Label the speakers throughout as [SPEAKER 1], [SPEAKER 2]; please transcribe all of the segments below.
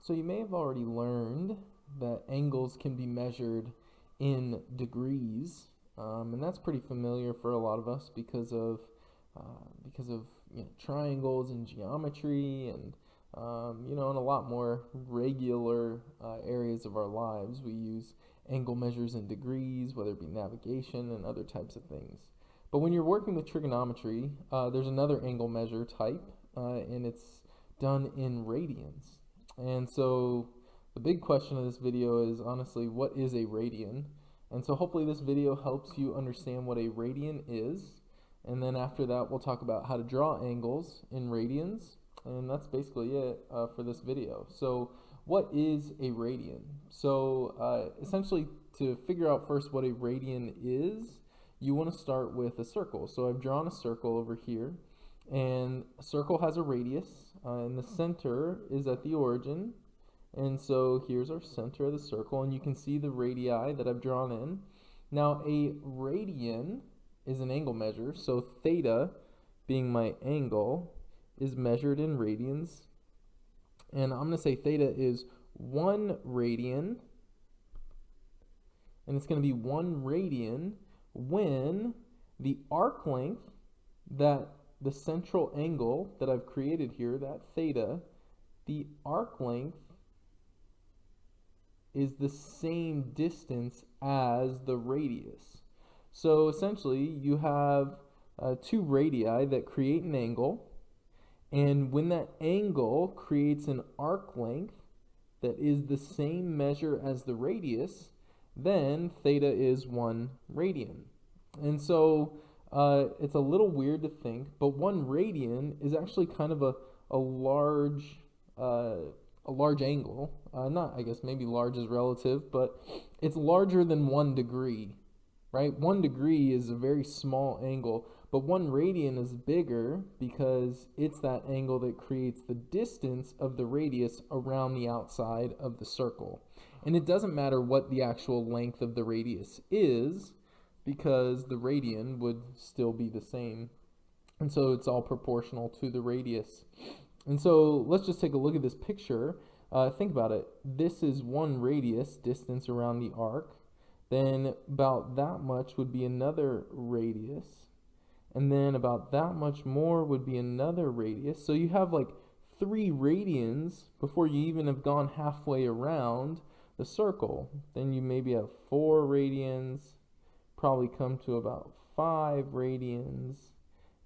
[SPEAKER 1] So you may have already learned that angles can be measured in degrees, and that's pretty familiar for a lot of us because of triangles and geometry and in a lot more regular areas of our lives we use angle measures in degrees, whether it be navigation and other types of things. But when you're working with trigonometry, there's another angle measure type, and it's done in radians. And so the big question of this video is honestly, what is a radian? And so hopefully this video helps you understand what a radian is. And then after that, we'll talk about how to draw angles in radians. And that's basically it for this video. So what is a radian? So essentially, to figure out first what a radian is, you want to start with a circle. So I've drawn a circle over here. And a circle has a radius, and the center is at the origin. And so here's our center of the circle, and you can see the radii that I've drawn in. Now a radian is an angle measure, so theta, being my angle, is measured in radians. And I'm going to say theta is 1 radian, and it's going to be 1 radian when the arc length that the central angle that I've created here, that theta, the arc length is the same distance as the radius. So essentially you have 2 radii that create an angle, and when that angle creates an arc length that is the same measure as the radius, then theta is 1 radian. And so it's a little weird to think, but 1 radian is actually kind of a large angle. Not, I guess maybe large is relative, but it's larger than 1 degree, right? 1 degree is a very small angle, but 1 radian is bigger because it's that angle that creates the distance of the radius around the outside of the circle. And it doesn't matter what the actual length of the radius is, because the radian would still be the same. And so it's all proportional to the radius. And so let's just take a look at this picture. Think about it. This is 1 radius distance around the arc. Then about that much would be another radius. And then about that much more would be another radius. So you have like 3 radians before you even have gone halfway around the circle. Then you maybe have 4 radians, probably come to about 5 radians,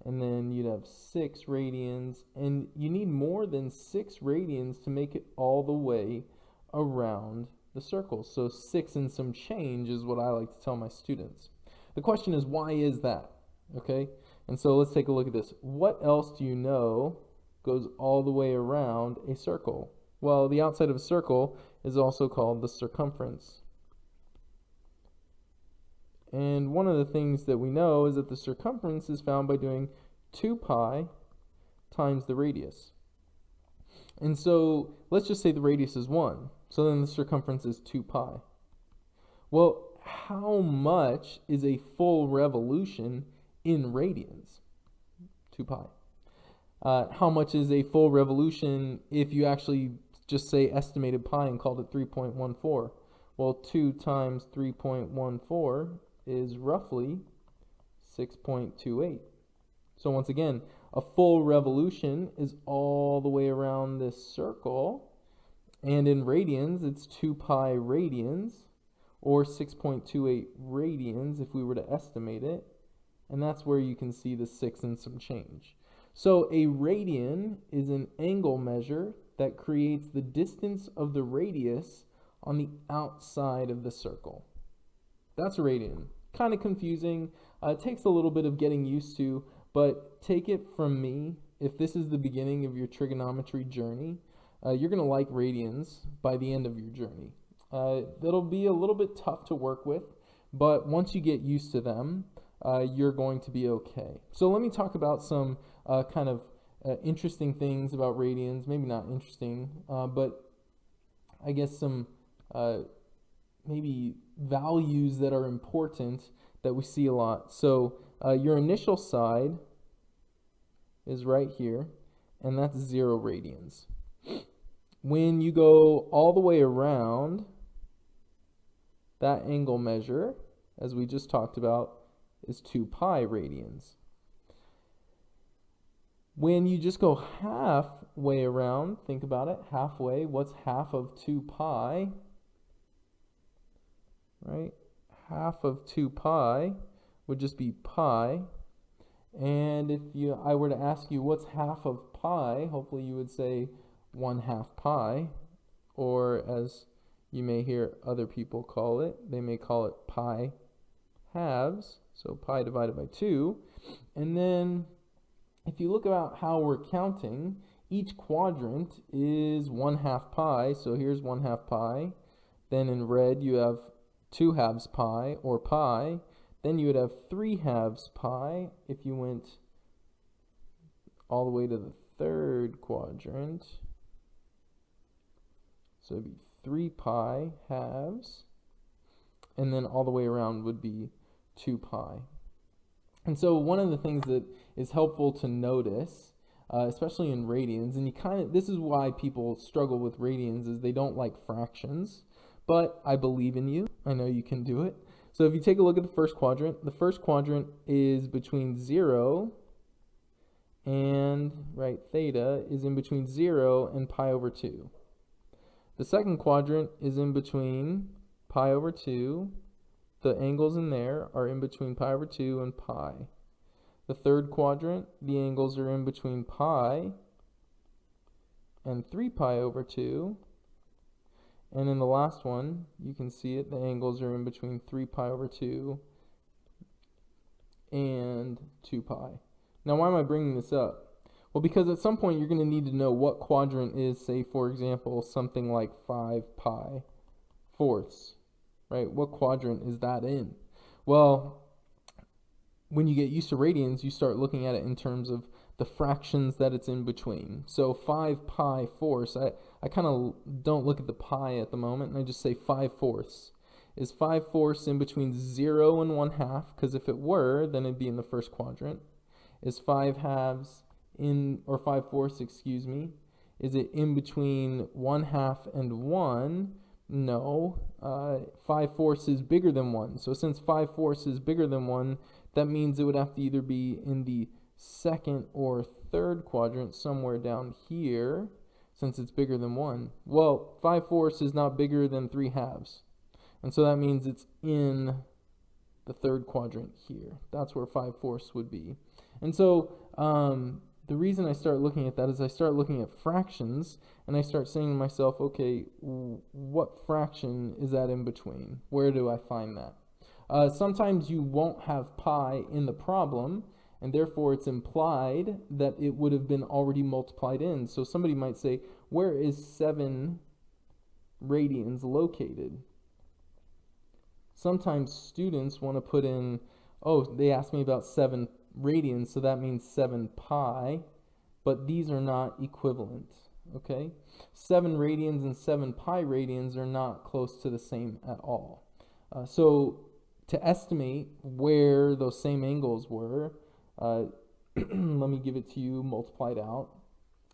[SPEAKER 1] and then you'd have 6 radians, and you need more than 6 radians to make it all the way around the circle. So 6 and some change is what I like to tell my students. The question is, why is that? Okay, and so let's take a look at this. What else do you know goes all the way around a circle? Well, the outside of a circle is also called the circumference. And one of the things that we know is that the circumference is found by doing 2 pi times the radius. And so let's just say the radius is 1. So then the circumference is 2 pi. Well, how much is a full revolution in radians? 2 pi. How much is a full revolution if you actually just say estimated pi and called it 3.14? Well, 2 times 3.14 is roughly 6.28. So once again, a full revolution is all the way around this circle, and in radians it's 2 pi radians, or 6.28 radians if we were to estimate it, and that's where you can see the 6 and some change. So a radian is an angle measure that creates the distance of the radius on the outside of the circle. That's a radian. Kind of confusing. It takes a little bit of getting used to, but take it from me, if this is the beginning of your trigonometry journey, you're going to like radians by the end of your journey. That'll be a little bit tough to work with, but once you get used to them, you're going to be okay. So let me talk about some kind of interesting things about radians. Maybe not interesting, but I guess some maybe values that are important that we see a lot. So your initial side is right here, and that's 0 radians. when you go all the way around, that angle measure, as we just talked about, is 2 pi radians. When you just go halfway around, think about it, halfway, what's half of 2 pi? Right? Half of 2 pi would just be pi. And if I were to ask you what's half of pi, hopefully you would say 1/2 pi, or as you may hear other people call it, they may call it pi halves, so pi divided by 2. And then if you look about how we're counting, each quadrant is 1/2 pi, so here's 1/2 pi. Then in red you have 2/2 pi, or pi. Then you would have 3/2 pi if you went all the way to the third quadrant. So it'd be 3 pi halves. And then all the way around would be 2 pi. And so one of the things that is helpful to notice, especially in radians, and this is why people struggle with radians, is they don't like fractions. But I believe in you. I know you can do it. So if you take a look at the first quadrant is between 0 and, right, theta is in between 0 and pi over 2. The second quadrant is in between pi over 2. The angles in there are in between pi over 2 and pi. The third quadrant, the angles are in between pi and 3 pi over 2. And in the last one, you can see it, the angles are in between 3 pi over 2 and 2 pi. Now, why am I bringing this up? Well, because at some point you're going to need to know what quadrant is, say, for example, something like 5 pi fourths, right? What quadrant is that in? Well, when you get used to radians, you start looking at it in terms of the fractions that it's in between. So 5 pi fourths, I kind of don't look at the pi at the moment, and I just say 5 fourths. Is 5 fourths in between 0 and 1/2? Because if it were, then it'd be in the first quadrant. Is 5 halves or 5 fourths, excuse me, is it in between 1/2 and 1? No. 5 fourths is bigger than 1. So since 5 fourths is bigger than 1, that means it would have to either be in the second or third quadrant, somewhere down here, since it's bigger than 1. Well, 5 fourths is not bigger than 3 halves. And so that means it's in the third quadrant here. That's where 5 fourths would be. And so the reason I start looking at that is I start looking at fractions, and I start saying to myself, okay, what fraction is that in between? Where do I find that? Sometimes you won't have pi in the problem, and therefore it's implied that it would have been already multiplied in. So somebody might say, where is 7 radians located? Sometimes students want to put in, oh, they asked me about 7 radians, so that means 7 pi, but these are not equivalent, okay? 7 radians and 7 pi radians are not close to the same at all. So to estimate where those same angles were, let me give it to you multiplied out.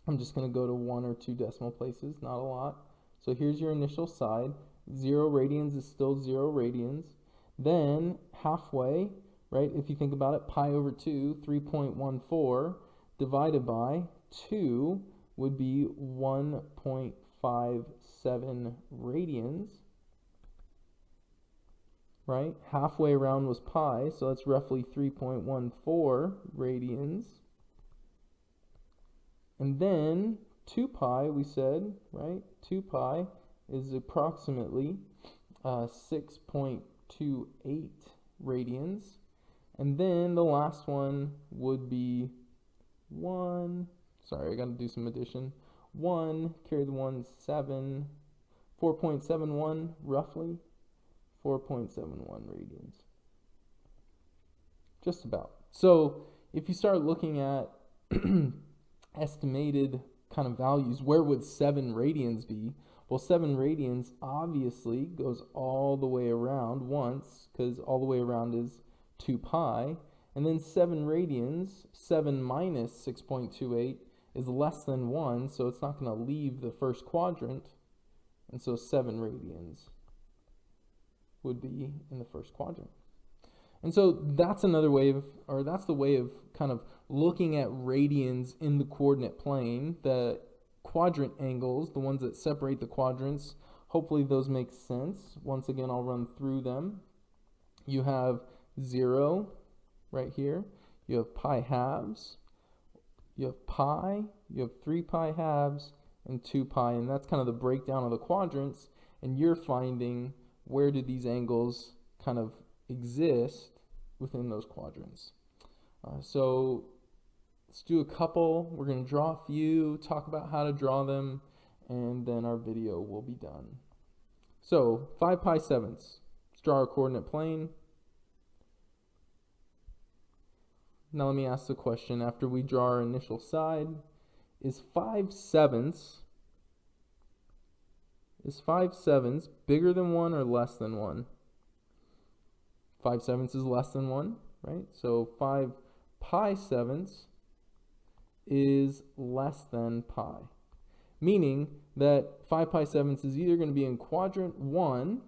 [SPEAKER 1] I'm just going to go to 1 or 2 decimal places, not a lot. So here's your initial side. 0 radians is still 0 radians. Then halfway, right, if you think about it, pi over 2, 3.14, divided by 2 would be 1.57 radians. Right? Halfway around was pi, so that's roughly 3.14 radians. And then 2 pi, we said, right? 2 pi is approximately 6.28 radians. And then the last one would be 1, sorry, I got to do some addition. 1, carry the 1, 7, 4.71 roughly. 4.71 radians. Just about. So if you start looking at estimated kind of values, where would 7 radians be? Well, 7 radians obviously goes all the way around once, because all the way around is 2 pi. And then 7 radians, 7 minus 6.28, is less than 1, so it's not going to leave the first quadrant, and so 7 radians would be in the first quadrant. And so that's another way of, or that's the way of kind of looking at radians in the coordinate plane. The quadrant angles, the ones that separate the quadrants, hopefully those make sense. Once again, I'll run through them. You have 0 right here. You have pi halves. You have pi. You have 3 pi halves and 2 pi. And that's kind of the breakdown of the quadrants. And you're finding where do these angles kind of exist within those quadrants. So let's do a couple. We're going to draw a few, talk about how to draw them, and then our video will be done. So 5 pi sevenths. Let's draw our coordinate plane. Now let me ask the question, after we draw our initial side, is 5 sevenths bigger than 1 or less than 1? 5 sevenths is less than 1, right? So 5 pi sevenths is less than pi, meaning that 5 pi sevenths is either going to be in quadrant 1,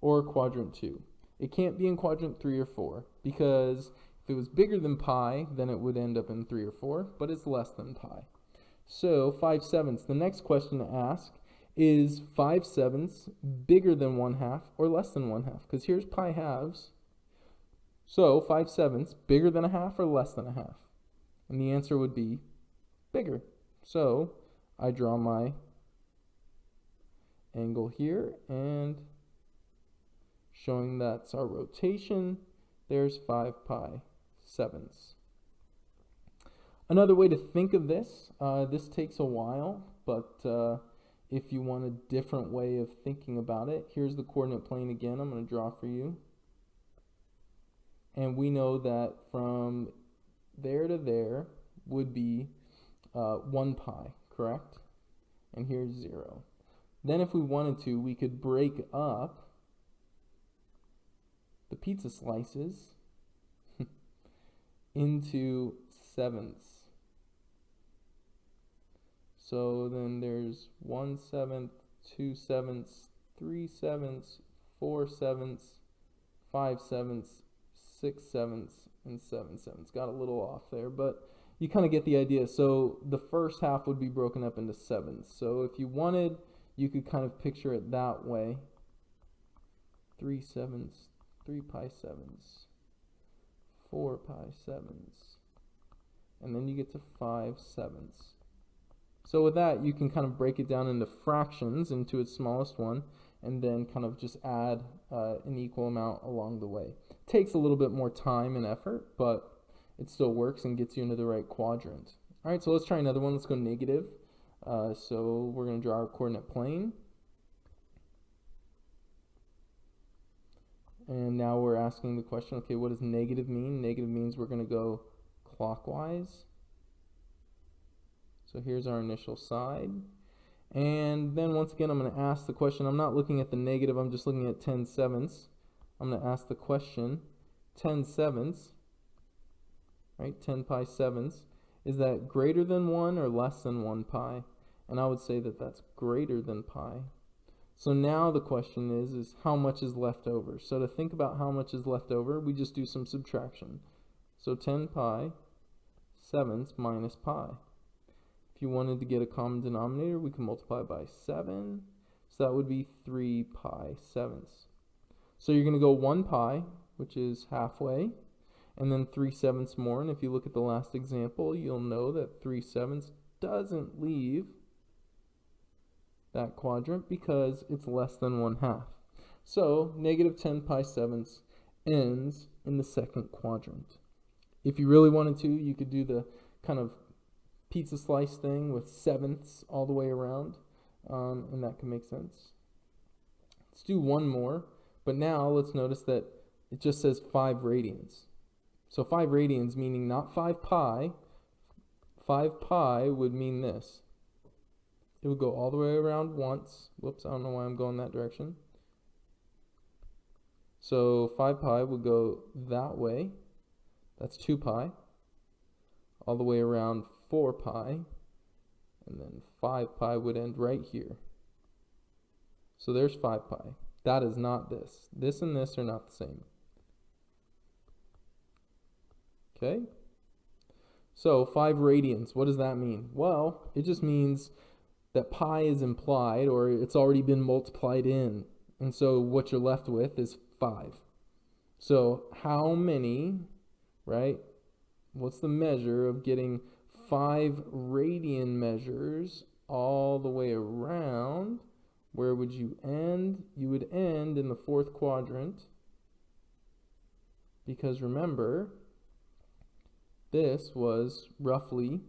[SPEAKER 1] or quadrant 2. It can't be in quadrant 3 or 4, because if it was bigger than pi, then it would end up in 3 or 4, but it's less than pi. So 5 sevenths, the next question to ask is 5 sevenths bigger than 1/2 or less than 1/2? Because here's pi halves. So 5 sevenths bigger than 1/2 or less than 1/2? And the answer would be bigger. So I draw my angle here, and showing that's our rotation, there's 5 pi sevenths. Another way to think of this, this takes a while, but if you want a different way of thinking about it, here's the coordinate plane again. I'm going to draw for you. And we know that from there to there would be 1 pi, correct? And here's 0. Then if we wanted to, we could break up the pizza slices into sevenths. So then there's 1 seventh, 2 sevenths, 3 sevenths, 4 sevenths, 5 sevenths, 6 sevenths, and 7 sevenths. Got a little off there, but you kind of get the idea. So the first half would be broken up into sevenths. So if you wanted, you could kind of picture it that way. 3 sevenths, 3 pi sevenths, 4 pi sevenths, and then you get to 5 sevenths. So with that, you can kind of break it down into fractions, into its smallest one, and then kind of just add an equal amount along the way. Takes a little bit more time and effort, but it still works and gets you into the right quadrant. All right, so let's try another one. Let's go negative. So we're going to draw our coordinate plane. And now we're asking the question, okay, what does negative mean? Negative means we're going to go clockwise. So here's our initial side. And then once again, I'm going to ask the question. I'm not looking at the negative, I'm just looking at 10 sevenths. I'm going to ask the question, 10 sevenths, right, 10 pi sevenths, is that greater than 1 or less than 1 pi? And I would say that that's greater than pi. So now the question is how much is left over? So to think about how much is left over, we just do some subtraction. So 10 pi sevenths minus pi. If you wanted to get a common denominator, we can multiply by 7. So that would be 3 pi sevenths. So you're going to go 1 pi, which is halfway, and then 3 sevenths more. And if you look at the last example, you'll know that 3 sevenths doesn't leave that quadrant because it's less than 1/2. So negative 10 pi sevenths ends in the second quadrant. If you really wanted to, you could do the kind of pizza slice thing with sevenths all the way around, and that can make sense. Let's do one more, but now let's notice that it just says 5 radians. So 5 radians meaning not 5 pi. 5 pi would mean this. It would go all the way around once. Whoops, I don't know why I'm going that direction. So 5 pi would go that way. That's 2 pi. all the way around 4 pi, and then 5 pi would end right here. So there's 5 pi. That is not this. This and this are not the same. Okay? So 5 radians, what does that mean? Well, it just means that pi is implied, or it's already been multiplied in. And so what you're left with is 5. So how many, right? What's the measure of getting 5 radian measures all the way around? Where would you end? You would end in the 4th quadrant. Because remember, this was roughly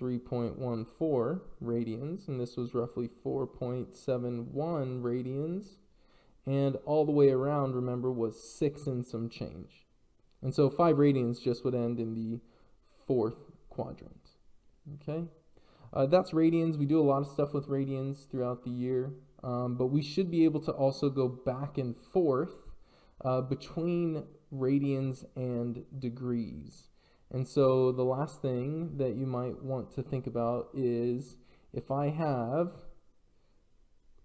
[SPEAKER 1] 3.14 radians, and this was roughly 4.71 radians, and all the way around, remember, was 6 and some change. And so 5 radians just would end in the 4th quadrant. Okay, that's radians. We do a lot of stuff with radians throughout the year, but we should be able to also go back and forth between radians and degrees. And so the last thing that you might want to think about is, if I have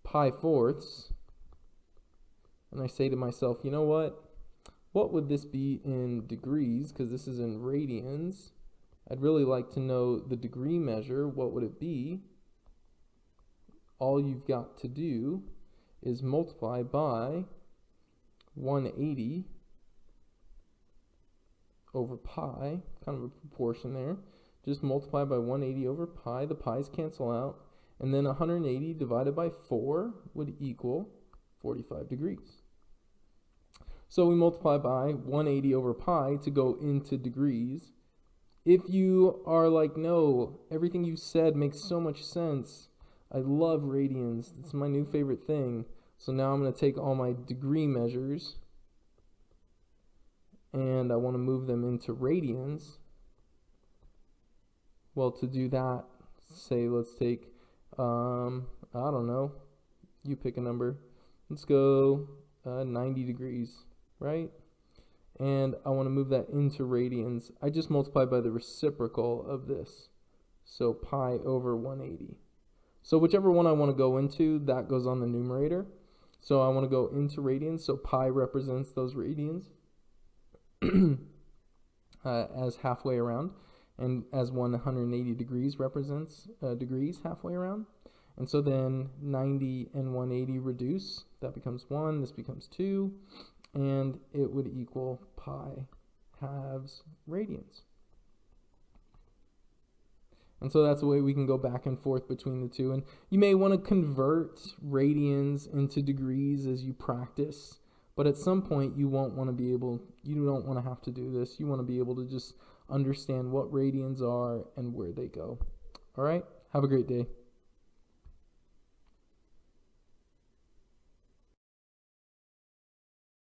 [SPEAKER 1] pi fourths, and I say to myself, you know what would this be in degrees? Because this is in radians. I'd really like to know the degree measure. What would it be? All you've got to do is multiply by 180 over pi, kind of a proportion there. Just multiply by 180 over pi. The pi's cancel out. And then 180 divided by 4 would equal 45 degrees. So we multiply by 180 over pi to go into degrees. If you are like, no, everything you said makes so much sense, I love radians, it's my new favorite thing, so now I'm going to take all my degree measures and I want to move them into radians. Well, to do that, say let's take, I don't know, you pick a number. Let's go 90 degrees, right? And I want to move that into radians. I just multiply by the reciprocal of this, so pi over 180. So whichever one I want to go into, that goes on the numerator. So I want to go into radians, so pi represents those radians as halfway around, and as 180 degrees represents degrees halfway around. And so then 90 and 180 reduce, that becomes 1, this becomes 2, and it would equal pi halves radians. And so that's the way we can go back and forth between the two. And you may want to convert radians into degrees as you practice, but at some point you won't want to be able, you don't want to have to do this. You want to be able to just understand what radians are and where they go. All right, have a great day.